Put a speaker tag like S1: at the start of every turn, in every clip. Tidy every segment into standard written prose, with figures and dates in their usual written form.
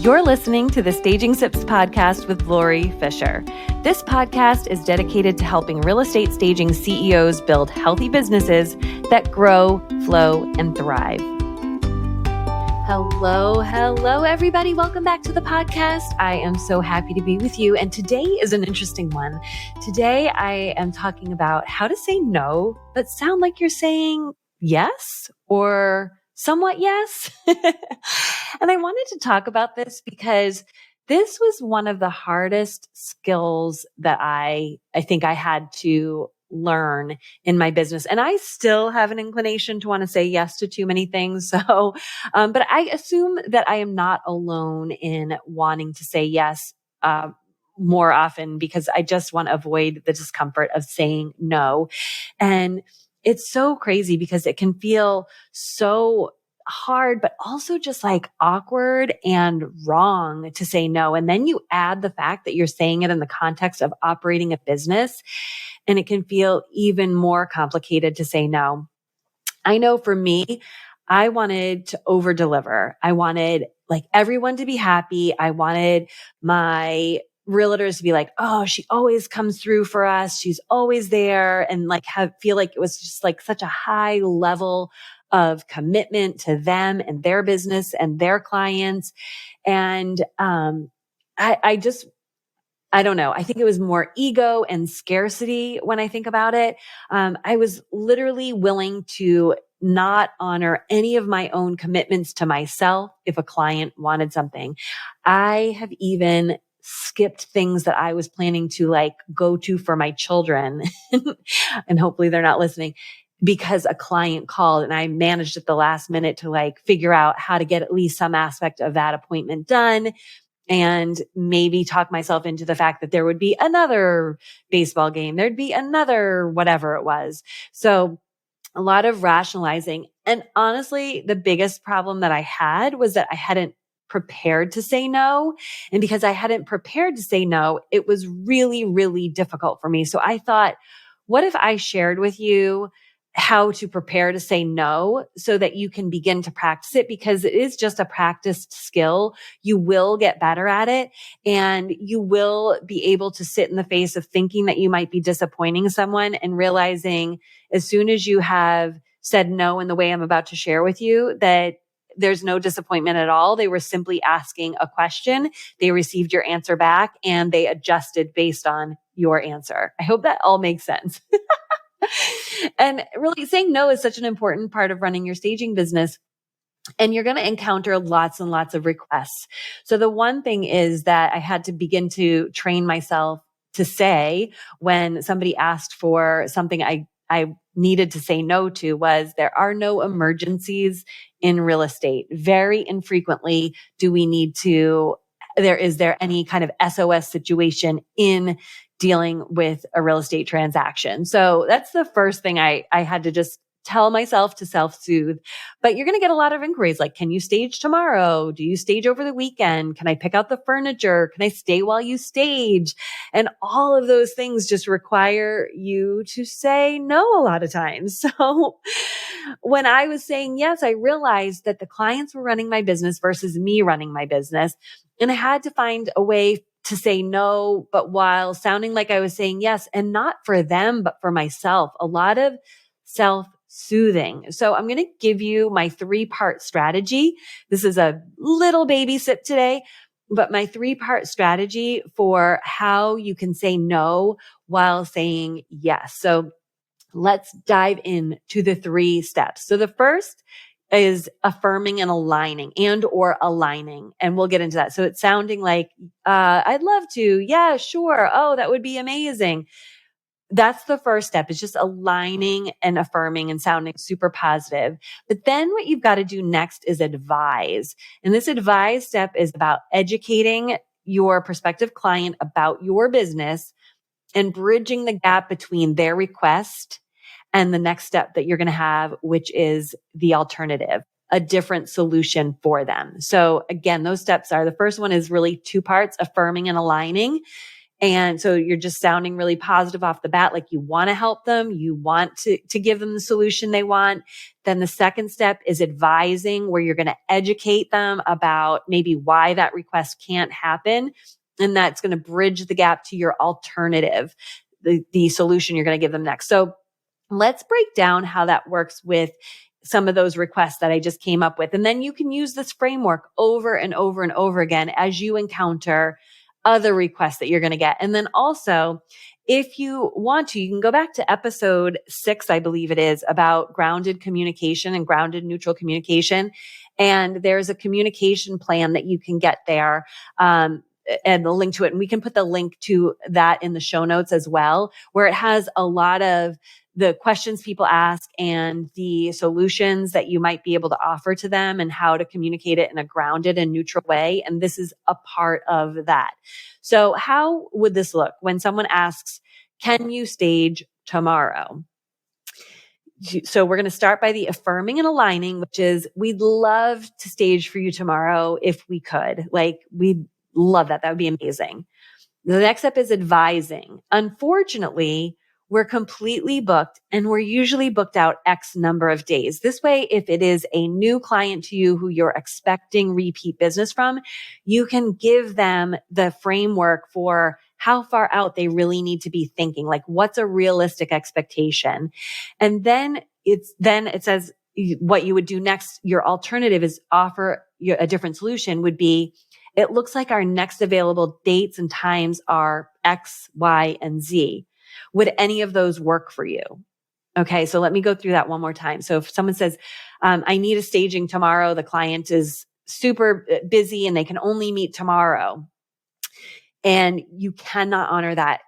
S1: You're listening to the Staging Sips podcast with Lori Fisher. This podcast is dedicated to helping real estate staging CEOs build healthy businesses that grow, flow, and thrive. Hello, everybody. Welcome back to the podcast. I am so happy to be with you. And today is an interesting one. Today, I am talking about how to say no, but sound like you're saying yes or somewhat yes. And I wanted to talk about this because this was one of the hardest skills that I think I had to learn in my business. And I still have an inclination to want to say yes to too many things. So, but I assume that I am not alone in wanting to say yes, more often because I just want to avoid the discomfort of saying no. And it's so crazy because it can feel so hard, but also just like awkward and wrong to say no. And then you add the fact that you're saying it in the context of operating a business, and it can feel even more complicated to say no. I know for me, I wanted to over deliver. I wanted like everyone to be happy. I wanted my realtors to be like, oh, she always comes through for us. She's always there. And like feel like it was just like such a high level of commitment to them and their business and their clients. And, I don't know. I think it was more ego and scarcity when I think about it. I was literally willing to not honor any of my own commitments to myself if a client wanted something. I have even skipped things that I was planning to like go to for my children. And hopefully they're not listening, because a client called and I managed at the last minute to like figure out how to get at least some aspect of that appointment done. And maybe talk myself into the fact that there would be another baseball game. There'd be another whatever it was. So a lot of rationalizing. And honestly, the biggest problem that I had was that I hadn't prepared to say no. And because I hadn't prepared to say no, it was really, really difficult for me. So I thought, what if I shared with you how to prepare to say no so that you can begin to practice it, because it is just a practiced skill. You will get better at it, and you will be able to sit in the face of thinking that you might be disappointing someone and realizing as soon as you have said no in the way I'm about to share with you, that there's no disappointment at all. They were simply asking a question. They received your answer back and they adjusted based on your answer. I hope that all makes sense. And really saying no is such an important part of running your staging business. And you're going to encounter lots and lots of requests. So the one thing is that I had to begin to train myself to say when somebody asked for something I needed to say no to was, there are no emergencies in real estate. Very infrequently is there any kind of SOS situation in dealing with a real estate transaction. So that's the first thing I had to just tell myself to self-soothe. But you're going to get a lot of inquiries like, can you stage tomorrow? Do you stage over the weekend? Can I pick out the furniture? Can I stay while you stage? And all of those things just require you to say no a lot of times. So when I was saying yes, I realized that the clients were running my business versus me running my business. And I had to find a way to say no, but while sounding like I was saying yes, and not for them, but for myself. A lot of self-soothing. So I'm going to give you my 3-part strategy. This is a little baby sip today, but my 3-part strategy for how you can say no while saying yes. So let's dive into the 3 steps. So the first is affirming and aligning or aligning. And we'll get into that. So it's sounding like, I'd love to. Yeah, sure. Oh, that would be amazing. That's the first step. It's just aligning and affirming and sounding super positive. But then what you've got to do next is advise. And this advise step is about educating your prospective client about your business and bridging the gap between their request and the next step that you're going to have, which is the alternative, a different solution for them. So again, those steps are, the first one is really 2 parts, affirming and aligning. And so you're just sounding really positive off the bat, like you want to help them, you want to give them the solution they want. Then the second step is advising, where you're going to educate them about maybe why that request can't happen. And that's going to bridge the gap to your alternative, the solution you're going to give them next. So let's break down how that works with some of those requests that I just came up with. And then you can use this framework over and over and over again as you encounter other requests that you're going to get. And then also, if you want to, you can go back to episode 6, I believe it is, about grounded communication and grounded neutral communication. And there's a communication plan that you can get there. And the link to it. And we can put the link to that in the show notes as well, where it has a lot of the questions people ask and the solutions that you might be able to offer to them and how to communicate it in a grounded and neutral way. And this is a part of that. So how would this look when someone asks, can you stage tomorrow? So we're going to start by the affirming and aligning, which is, we'd love to stage for you tomorrow if we could. Like, we'd love that. That would be amazing. The next step is advising. Unfortunately, we're completely booked, and we're usually booked out X number of days. This way, if it is a new client to you who you're expecting repeat business from, you can give them the framework for how far out they really need to be thinking, like what's a realistic expectation. And then it says what you would do next. Your alternative is offer a different solution would be, it looks like our next available dates and times are X, Y, and Z. Would any of those work for you? Okay, so let me go through that one more time. So if someone says, I need a staging tomorrow, the client is super busy and they can only meet tomorrow, and you cannot honor that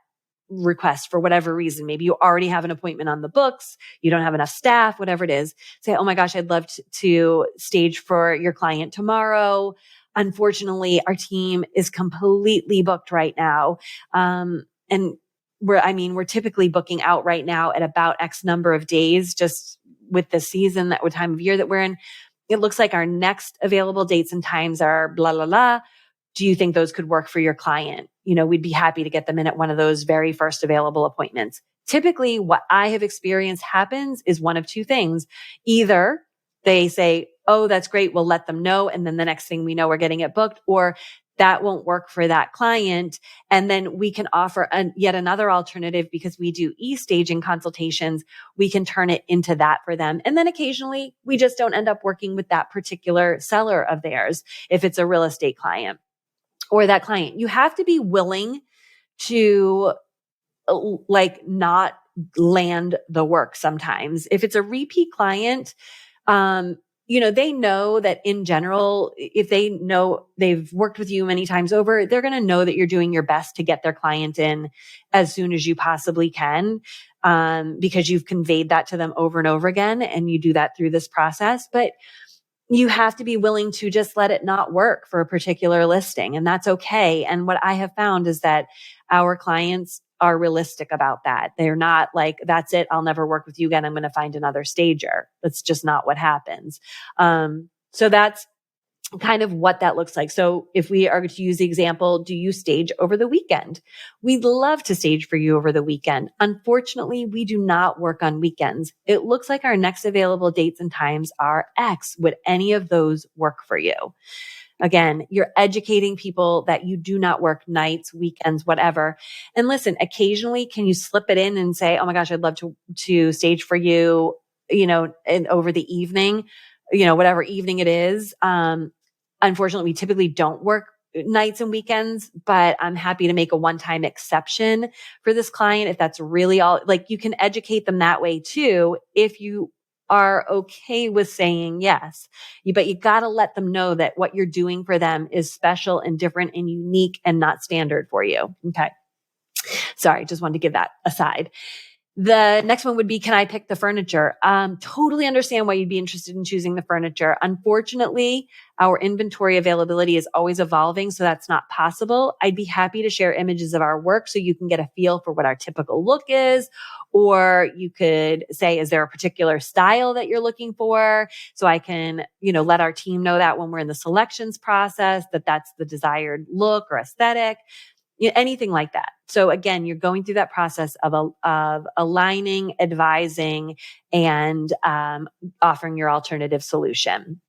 S1: request for whatever reason. Maybe you already have an appointment on the books, you don't have enough staff, whatever it is. Say, oh my gosh, I'd love to stage for your client tomorrow. Unfortunately, our team is completely booked right now. And we're typically booking out right now at about X number of days, just with the season, that time of year that we're in. It looks like our next available dates and times are blah, blah, blah. Do you think those could work for your client? We'd be happy to get them in at one of those very first available appointments. Typically, what I have experienced happens is one of two things. Either they say, oh, that's great, we'll let them know. And then the next thing we know, we're getting it booked, or that won't work for that client. And then we can offer yet another alternative, because we do e-staging consultations. We can turn it into that for them. And then occasionally we just don't end up working with that particular seller of theirs if it's a real estate client or that client. You have to be willing to not land the work sometimes. If it's a repeat client, they know that in general, if they know they've worked with you many times over, they're going to know that you're doing your best to get their client in as soon as you possibly can, because you've conveyed that to them over and over again, and you do that through this process. But you have to be willing to just let it not work for a particular listing, and that's okay. And what I have found is that our clients are realistic about that. They're not like, that's it, I'll never work with you again, I'm going to find another stager. That's just not what happens. So that's kind of what that looks like. So if we are to use the example, do you stage over the weekend? We'd love to stage for you over the weekend. Unfortunately, we do not work on weekends. It looks like our next available dates and times are X. Would any of those work for you? Again, you're educating people that you do not work nights, weekends, whatever. And listen, occasionally, can you slip it in and say, oh my gosh, I'd love to stage for you, over the evening, whatever evening it is. Unfortunately, we typically don't work nights and weekends, but I'm happy to make a one-time exception for this client if that's really all. Like, you can educate them that way too, if you are okay with saying yes. But you got to let them know that what you're doing for them is special and different and unique and not standard for you. Okay. Sorry, just wanted to give that aside. The next one would be, can I pick the furniture? Totally understand why you'd be interested in choosing the furniture. Unfortunately, our inventory availability is always evolving, so that's not possible. I'd be happy to share images of our work so you can get a feel for what our typical look is. Or you could say, is there a particular style that you're looking for? So I can, let our team know that when we're in the selections process, that that's the desired look or aesthetic. anything like that. So again, you're going through that process of aligning, advising, and offering your alternative solution.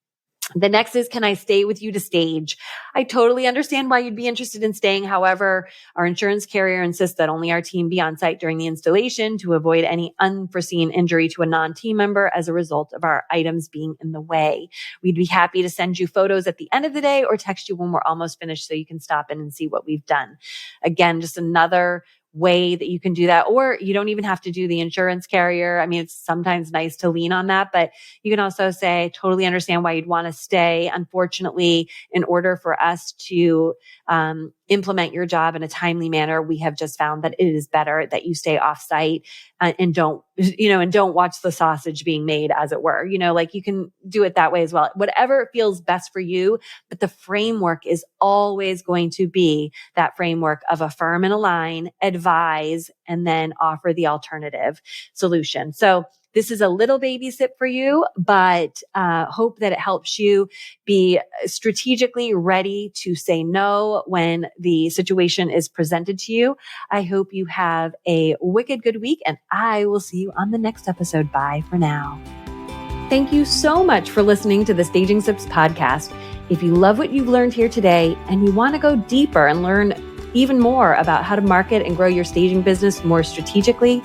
S1: The next is, can I stay with you to stage? I totally understand why you'd be interested in staying. However, our insurance carrier insists that only our team be on site during the installation to avoid any unforeseen injury to a non-team member as a result of our items being in the way. We'd be happy to send you photos at the end of the day or text you when we're almost finished so you can stop in and see what we've done. Again, just another way that you can do that. Or you don't even have to do the insurance carrier. I mean, it's sometimes nice to lean on that, but you can also say, totally understand why you'd want to stay. Unfortunately, in order for us to implement your job in a timely manner, we have just found that it is better that you stay off site and don't watch the sausage being made, as it were. Like you can do it that way as well. Whatever feels best for you, but the framework is always going to be that framework of affirm and align, advise, and then offer the alternative solution. So this is a little baby step for you, but hope that it helps you be strategically ready to say no when the situation is presented to you. I hope you have a wicked good week, and I will see you on the next episode. Bye for now. Thank you so much for listening to the Staging Sips podcast. If you love what you've learned here today and you want to go deeper and learn even more about how to market and grow your staging business more strategically,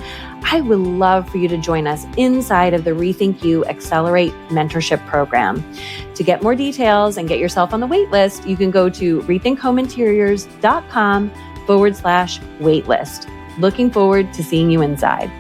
S1: I would love for you to join us inside of the Rethink You Accelerate Mentorship Program. To get more details and get yourself on the wait list, you can go to rethinkhomeinteriors.com/waitlist. Looking forward to seeing you inside.